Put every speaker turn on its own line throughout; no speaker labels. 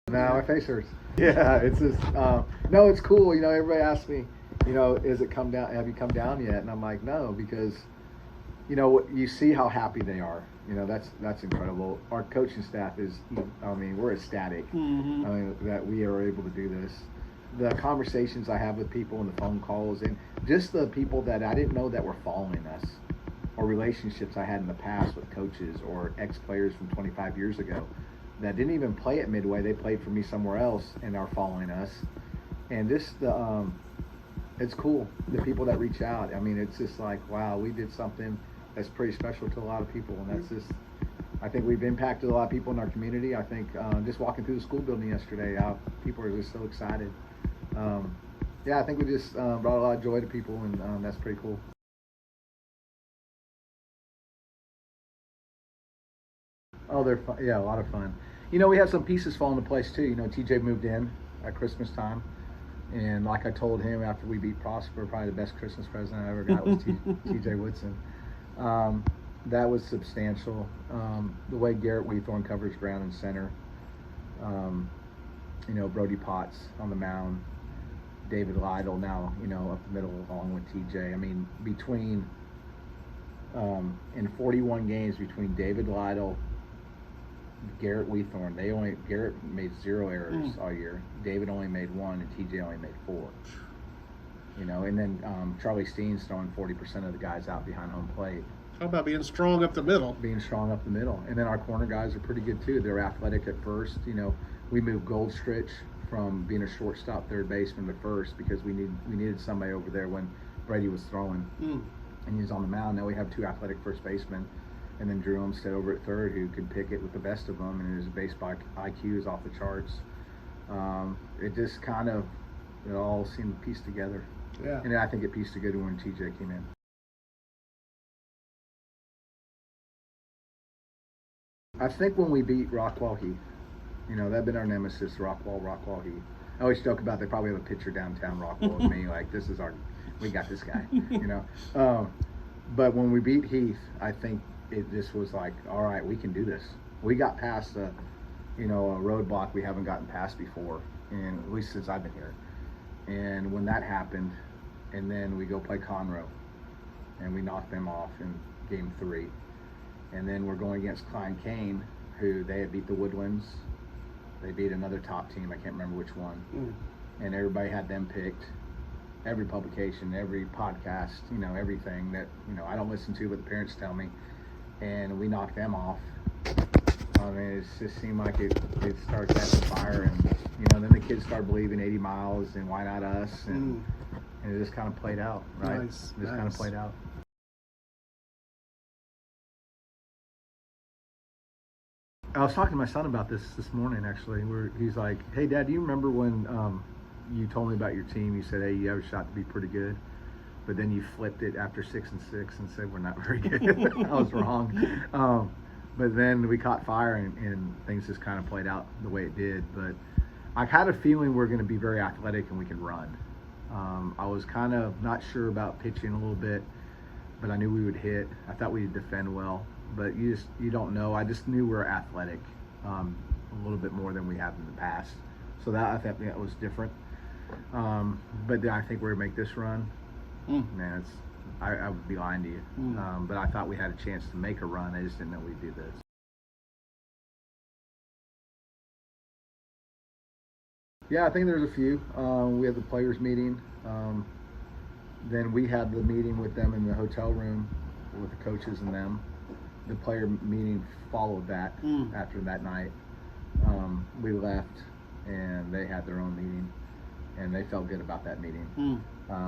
No, my face hurts. Yeah, it's just no, it's cool. Everybody asks me, is it come down? Have you come down yet? And I'm like, no, because you see how happy they are. That's incredible. Our coaching staff is, we're ecstatic. That we are able to do this. The conversations I have with people and the phone calls and just the people that I didn't know that were following us, or relationships I had in the past with coaches or ex-players from 25 years ago that didn't even play at Midway. They played for me somewhere else and are following us. And just it's cool. The people that reach out. It's just like, wow, we did something that's pretty special to a lot of people. And that's just, I think we've impacted a lot of people in our community. I think just walking through the school building yesterday, people are just so excited. I think we just brought a lot of joy to people, and that's pretty cool. Oh, they're fun. Yeah, a lot of fun. We have some pieces fall into place too. TJ moved in at Christmas time, and like I told him after we beat Prosper, probably the best Christmas present I ever got was TJ Woodson. That was substantial. The way Garrett Weethorn covers ground and center. Brody Potts on the mound. David Lytle now, up the middle along with TJ. Between in 41 games between David Lytle, Garrett Weethorn, Garrett made 0 errors all year. David only made 1, and TJ only made 4. And then Charlie Steen's throwing 40% of the guys out behind home plate.
How about being strong up the middle?
Being strong up the middle. And then our corner guys are pretty good too. They're athletic at first. We moved Goldstrich from being a shortstop third baseman to first because we needed somebody over there when Brady was throwing. And he was on the mound. Now we have 2 athletic first basemen. And then Drew Olmstead over at third, who can pick it with the best of them, and his baseball IQ is off the charts. It just kind of, it all seemed to piece together.
Yeah.
And I think it pieced together when TJ came in. I think when we beat Rockwall Heath, that'd been our nemesis, Rockwall Heath. I always joke about they probably have a pitcher downtown Rockwall with me, like we got this guy, But when we beat Heath, I think it just was like, all right, we can do this. We got past a roadblock we haven't gotten past before, and at least since I've been here. And when that happened, and then we go play Conroe, and we knock them off in game 3. And then we're going against Klein Kane, who they had beat the Woodlands. They beat another top team, I can't remember which one. And everybody had them picked. Every publication, every podcast, everything that, I don't listen to, but the parents tell me. And we knocked them off. It just seemed like it started catching fire. And, then the kids started believing 80 miles and why not us? And it just kind of played out, right?
Nice.
It just kind of played out. I was talking to my son about this morning, actually, where he's like, hey, Dad, do you remember when you told me about your team? You said, hey, you have a shot to be pretty good. But then you flipped it after 6-6 and said we're not very good. I was wrong. But then we caught fire and things just kind of played out the way it did. But I had a feeling we're going to be very athletic and we can run. I was kind of not sure about pitching a little bit, but I knew we would hit. I thought we'd defend well. But you don't know. I just knew we were athletic a little bit more than we have in the past. So I think that was different. But then I think we're going to make this run. Man, I would be lying to you. But I thought we had a chance to make a run. I just didn't know we'd do this. Yeah, I think there's a few. We had the players meeting. Then we had the meeting with them in the hotel room with the coaches and them. The player meeting followed that after that night. We left and they had their own meeting and they felt good about that meeting.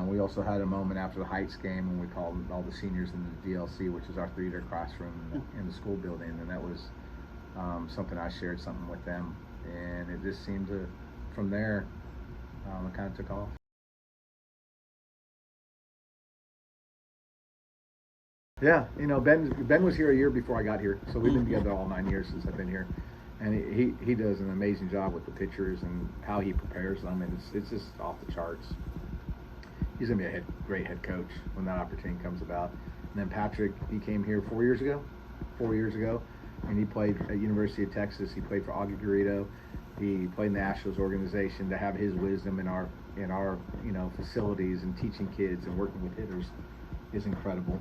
We also had a moment after the Heights game when we called all the seniors into the DLC, which is our theater classroom in the school building, and that was something I shared something with them, and it just seemed to, from there, it kind of took off. Yeah, Ben was here a year before I got here, so we've been together all 9 years since I've been here, and he does an amazing job with the pitchers and how he prepares them, and it's just off the charts. He's gonna be a great head coach when that opportunity comes about. And then Patrick, he came here 4 years ago, and he played at University of Texas. He played for Augie Garrido, He played in the Astros organization. To have his wisdom in our facilities and teaching kids and working with hitters is incredible.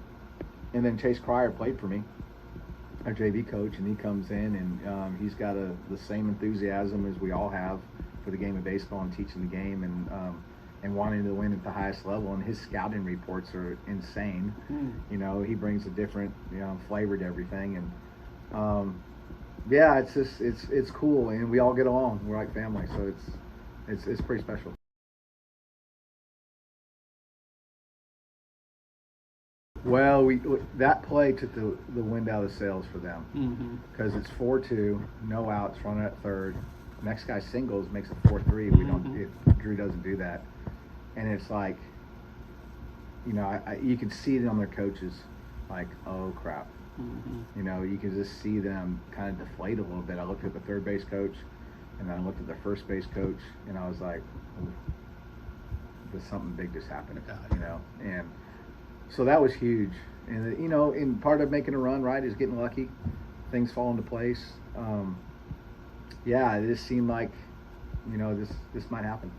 And then Chase Cryer played for me, our JV coach, and he comes in and he's got the same enthusiasm as we all have for the game of baseball and teaching the game and wanting to win at the highest level. And his scouting reports are insane. He brings a different flavor to everything. And yeah, it's cool, and we all get along. We're like family, so it's pretty special. Well, that play took the wind out of the sails for them because it's 4-2, no outs, runner at third. Next guy singles, makes it 4-3. We don't. If Drew doesn't do that, and it's like, you can see it on their coaches, like, oh crap. You can just see them kind of deflate a little bit. I looked at the third base coach, and then I looked at the first base coach, and I was like, there's something big just happened, and so that was huge. And in part of making a run, right, is getting lucky. Things fall into place. Yeah, it just seemed like, this might happen.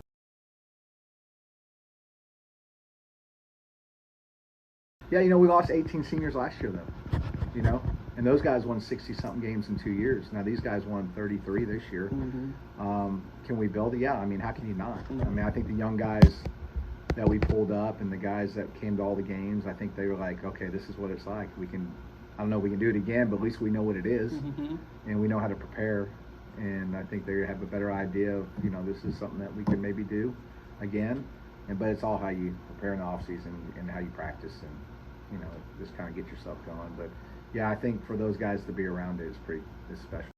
Yeah, we lost 18 seniors last year, though, and those guys won 60-something games in 2 years. Now, these guys won 33 this year. Can we build it? Yeah, how can you not? I think the young guys that we pulled up and the guys that came to all the games, I think they were like, okay, this is what it's like. I don't know if we can do it again, but at least we know what it is, and we know how to prepare. And I think they have a better idea of, this is something that we can maybe do again. But it's all how you prepare in the off season and how you practice and, just kind of get yourself going. But yeah, I think for those guys to be around it is special.